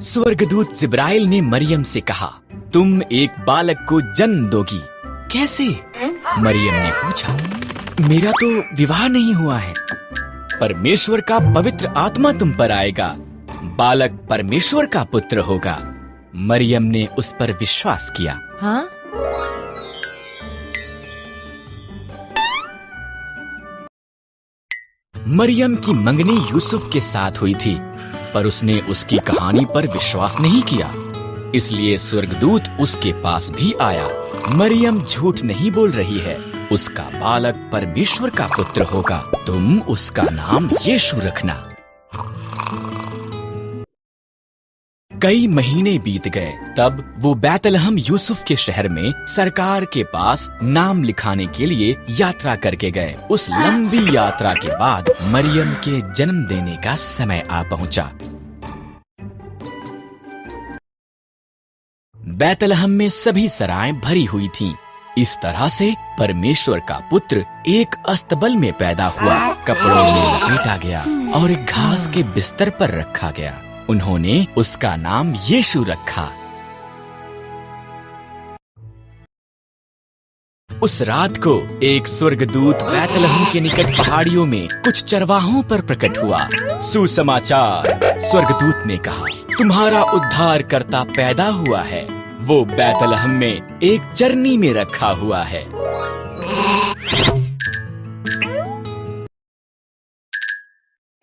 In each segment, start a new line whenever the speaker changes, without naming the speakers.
स्वर्गदूत जिब्राइल ने मरियम से कहा, तुम एक बालक को जन्म दोगी। कैसे? मरियम ने पूछा। मेरा तो विवाह नहीं हुआ है। परमेश्वर का पवित्र आत्मा तुम पर आएगा, बालक परमेश्वर का पुत्र होगा। मरियम ने उस पर विश्वास किया।
हाँ?
मरियम की मंगनी यूसुफ के साथ हुई थी, पर उसने उसकी कहानी पर विश्वास नहीं किया, इसलिए स्वर्गदूत उसके पास भी आया। मरियम झूठ नहीं बोल रही है, उसका बालक परमेश्वर का पुत्र होगा। तुम उसका नाम यीशु रखना। कई महीने बीत गए, तब वो बैतलहम यूसुफ के शहर में सरकार के पास नाम लिखाने के लिए यात्रा करके गए। उस लंबी यात्रा के बाद मरियम के जन्म देने का समय आ पहुंचा। बैतलहम में सभी सराएं भरी हुई थीं। इस तरह से परमेश्वर का पुत्र एक अस्तबल में पैदा हुआ, कपड़ों में लपेटा गया और एक घास के बिस्तर पर रखा गया। उन्होंने उसका नाम यीशु रखा। उस रात को एक स्वर्गदूत बैतलहम के निकट पहाड़ियों में कुछ चरवाहों पर प्रकट हुआ। सुसमाचार, स्वर्गदूत ने कहा, तुम्हारा उद्धारकर्ता पैदा हुआ है। वो बैतलहम में एक चरनी में रखा हुआ है।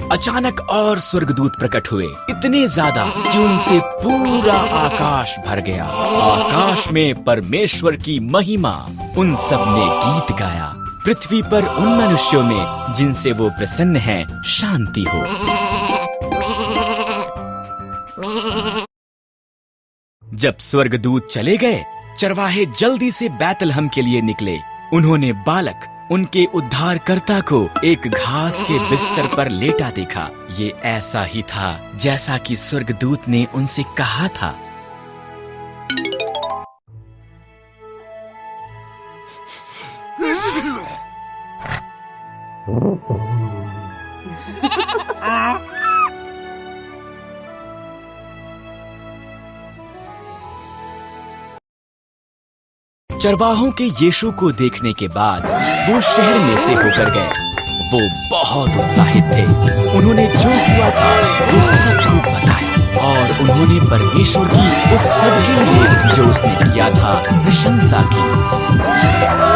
अचानक और स्वर्गदूत प्रकट हुए, इतने ज्यादा कि उनसे पूरा आकाश भर गया। आकाश में परमेश्वर की महिमा। उन सब ने गीत गाया, पृथ्वी पर उन मनुष्यों में जिनसे वो प्रसन्न हैं, शांति हो। जब स्वर्गदूत चले गए, चरवाहे जल्दी से बैतलहम के लिए निकले। उन्होंने बालक, उनके उद्धारकर्ता को एक घास के बिस्तर पर लेटा देखा। ये ऐसा ही था जैसा कि स्वर्गदूत ने उनसे कहा था। चरवाहों के यीशु को देखने के बाद वो शहर में से होकर गए। वो बहुत उत्साहित थे। उन्होंने जो हुआ था वो सब कुछ बताया और उन्होंने परमेश्वर की उस सब के लिए जो उसने किया था प्रशंसा की।